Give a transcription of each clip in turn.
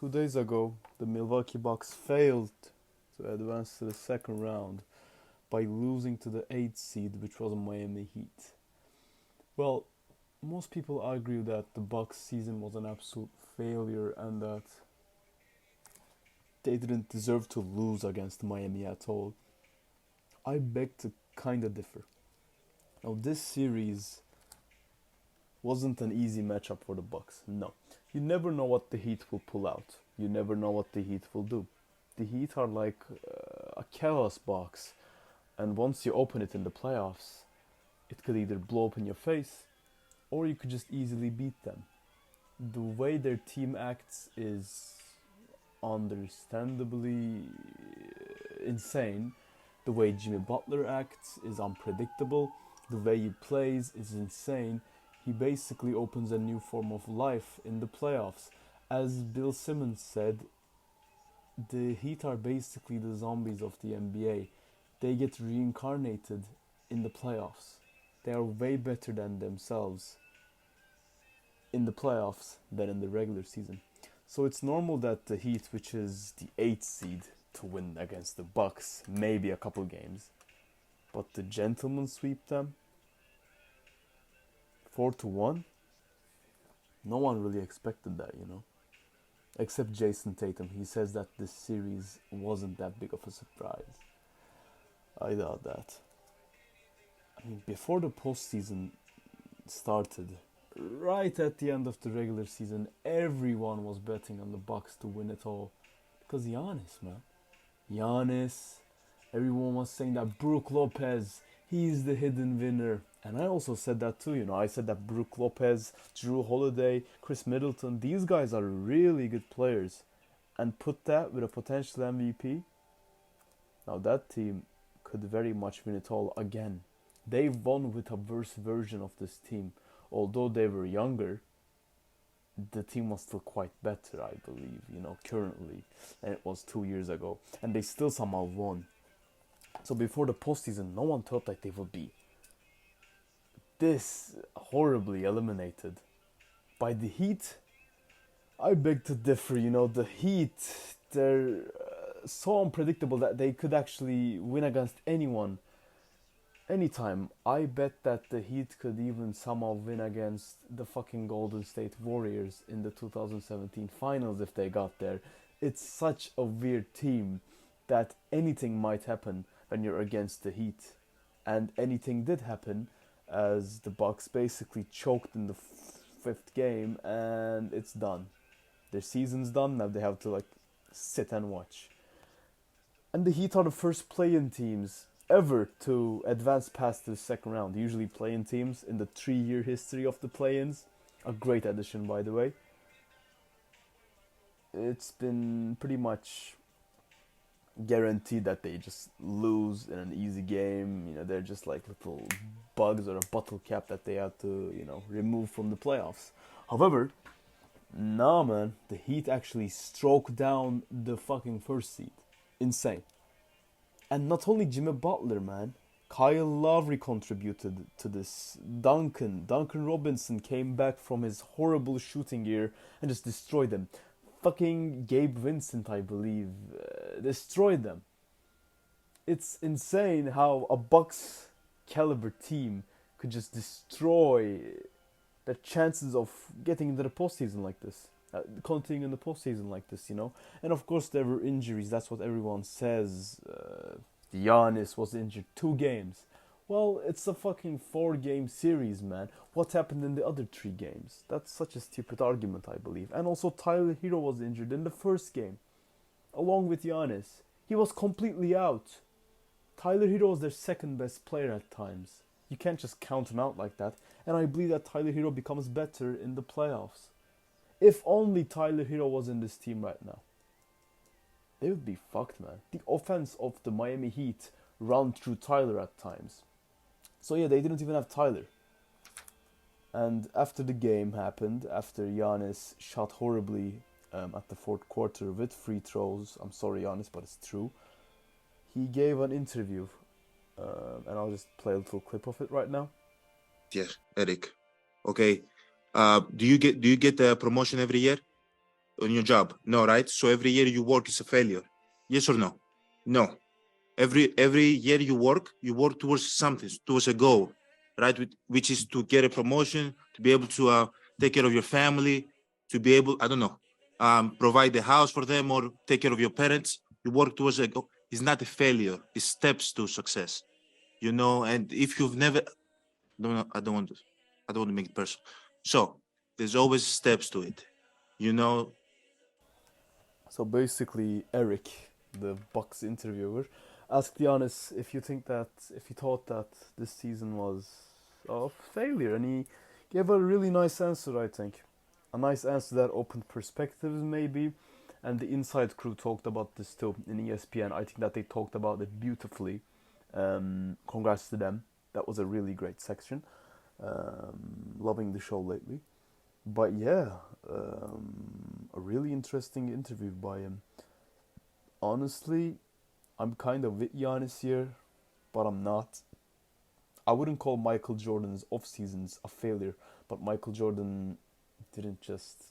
2 days ago, the Milwaukee Bucks failed to advance to the second round by losing to the 8th seed, which was Miami Heat. Well, most people argue that the Bucks season was an absolute failure and that they didn't deserve to lose against Miami at all. I beg to kinda differ. Now, this series wasn't an easy matchup for the Bucks. No. You never know what the Heat will pull out. You never know what the Heat will do. The Heat are like a chaos box, and once you open it in the playoffs, it could either blow up in your face or you could just easily beat them. The way their team acts is understandably insane. The way Jimmy Butler acts is unpredictable. The way he plays is insane. He basically opens a new form of life in the playoffs. As Bill Simmons said, the Heat are basically the zombies of the NBA. They get reincarnated in the playoffs. They are way better than themselves in the playoffs than in the regular season. So it's normal that the Heat, which is the 8th seed, to win against the Bucks, maybe a couple games. But the gentlemen sweep them 4-1. No one really expected that. Except Jason Tatum. He says that this series wasn't that big of a surprise. I doubt that. I mean, before the postseason started, right at the end of the regular season, everyone was betting on the Bucks to win it all. Because Giannis, man. Giannis. Everyone was saying that Brook Lopez, he's the hidden winner. And I also said that too. I said that Brook Lopez, Drew Holiday, Chris Middleton, these guys are really good players. And put that with a potential MVP. Now that team could very much win it all again. They won with a worse version of this team. Although they were younger, the team was still quite better, I believe, currently. And it was 2 years ago. And they still somehow won. So before the postseason, no one thought that they would be this horribly eliminated by the Heat. I beg to differ. The Heat, they're so unpredictable that they could actually win against anyone, anytime. I bet that the Heat could even somehow win against the fucking Golden State Warriors in the 2017 finals if they got there. It's such a weird team that anything might happen when you're against the Heat. And anything did happen, as the Bucks basically choked in the fifth game, and it's done. Their season's done. Now they have to sit and watch. And the Heat are the first play-in teams ever to advance past the second round. Usually play-in teams in the 3-year history of the play-ins. A great addition, by the way. It's been pretty much guaranteed that they just lose in an easy game. They're just like little bugs or a bottle cap that they have to, remove from the playoffs. However, nah, man, the Heat actually stroked down the fucking first seed. Insane. And not only Jimmy Butler, man. Kyle Lowry contributed to this. Duncan Robinson came back from his horrible shooting year and just destroyed them. Fucking Gabe Vincent, I believe, destroyed them. It's insane how a Bucks caliber team could just destroy the chances of getting into the postseason like this, continuing in the postseason like this. And of course there were injuries. That's what everyone says. Giannis was injured 2 games. Well, it's a fucking 4-game series, man. What happened in the other 3 games? That's such a stupid argument, I believe. And also Tyler Hero was injured in the first game, along with Giannis. He was completely out. Tyler Hero was their second best player at times. You can't just count him out like that. And I believe that Tyler Hero becomes better in the playoffs. If only Tyler Hero was in this team right now. They would be fucked, man. The offense of the Miami Heat run through Tyler at times. So yeah, they didn't even have Tyler. And after the game happened, after Giannis shot horribly at the fourth quarter with free throws, I'm sorry Giannis, but it's true, he gave an interview, and I'll just play a little clip of it right now. Yeah, Eric. Okay. Do you get the promotion every year? on your job? No, right? So every year you work is a failure. Yes or no? No. Every year you work towards something, towards a goal, right? Which is to get a promotion, to be able to take care of your family, to be able, I don't know, provide the house for them or take care of your parents. You work towards a goal. It's not a failure. It's steps to success. You know, and if you've never, no, I don't want to make it personal. So there's always steps to it. You know, So basically, Eric, the Bucks interviewer, asked Giannis if he thought that this season was a failure, and he gave a really nice answer. I think a nice answer that opened perspectives, maybe. And the Inside Crew talked about this too in ESPN. I think that they talked about it beautifully. Congrats to them. That was a really great section. Loving the show lately. But yeah, a really interesting interview by him. Honestly, I'm kind of with Giannis here, but I'm not. I wouldn't call Michael Jordan's off seasons a failure, but Michael Jordan didn't just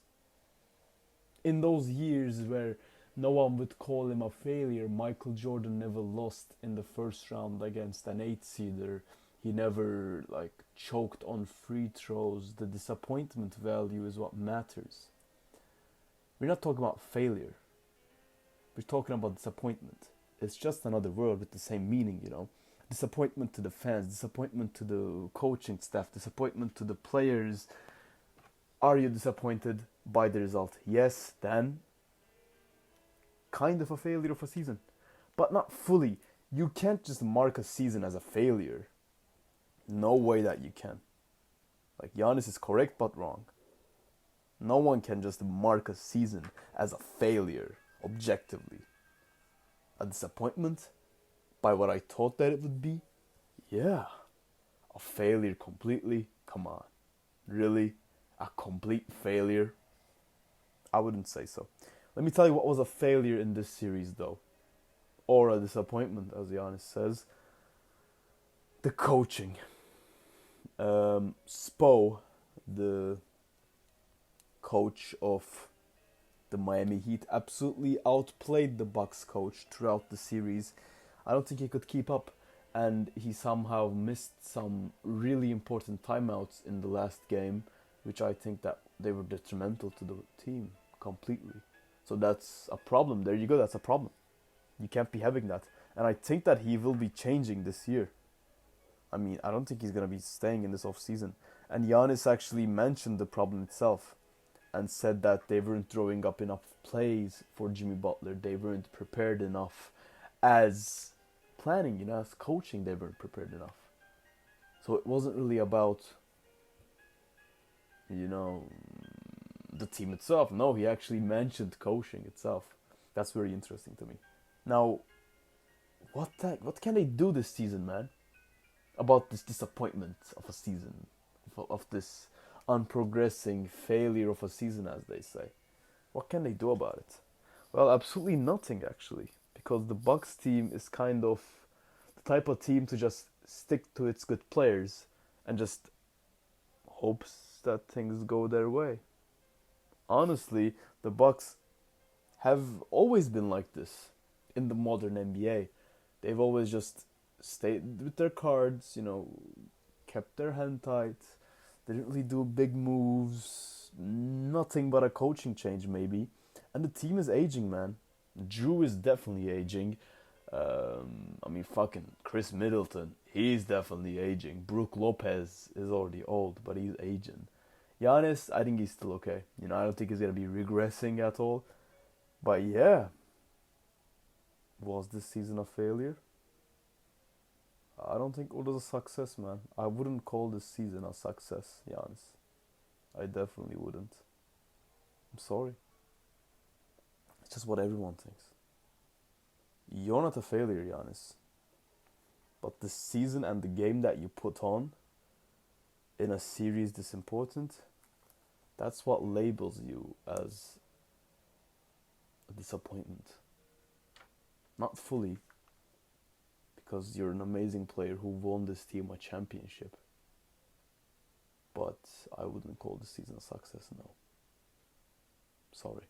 in those years where no one would call him a failure. Michael Jordan never lost in the first round against an 8 seeder. He never like choked on free throws. The disappointment value is what matters. We're not talking about failure. We're talking about disappointment. It's just another word with the same meaning, you know. Disappointment to the fans, disappointment to the coaching staff, disappointment to the players. Are you disappointed by the result? Yes, then kind of a failure of a season. But not fully. You can't just mark a season as a failure. No way that you can. Like, Giannis is correct but wrong. No one can just mark a season as a failure, objectively. A disappointment by what I thought that it would be? Yeah. A failure completely? Come on. Really? A complete failure? I wouldn't say so. Let me tell you what was a failure in this series, though. Or a disappointment, as Giannis says. The coaching. Spo, the coach of the Miami Heat, absolutely outplayed the Bucks coach throughout the series. I don't think he could keep up, and he somehow missed some really important timeouts in the last game, which I think that they were detrimental to the team completely. So that's a problem. There you go, that's a problem. You can't be having that. And I think that he will be changing this year. I mean, I don't think he's going to be staying in this off season. And Giannis actually mentioned the problem itself and said that they weren't throwing up enough plays for Jimmy Butler. They weren't prepared enough as planning, as coaching, they weren't prepared enough. So it wasn't really about, the team itself. No, he actually mentioned coaching itself. That's very interesting to me. Now, what can they do this season, man? About this disappointment of a season, of this unprogressing failure of a season, as they say. What can they do about it? Well, absolutely nothing, actually, because the Bucks team is kind of the type of team to just stick to its good players and just hopes that things go their way. Honestly, the Bucks have always been like this in the modern NBA. They've always just stayed with their cards, kept their hand tight. They didn't really do big moves. Nothing but a coaching change, maybe. And the team is aging, man. Drew is definitely aging. Fucking Chris Middleton, he's definitely aging. Brook Lopez is already old, but he's aging. Giannis, I think he's still okay. I don't think he's going to be regressing at all. But yeah, was this season a failure? I don't think it was a success, man. I wouldn't call this season a success, Giannis. I definitely wouldn't. I'm sorry. It's just what everyone thinks. You're not a failure, Giannis. But the season and the game that you put on in a series this important, that's what labels you as a disappointment. Not fully, because you're an amazing player who won this team a championship. But I wouldn't call this season a success, no. Sorry.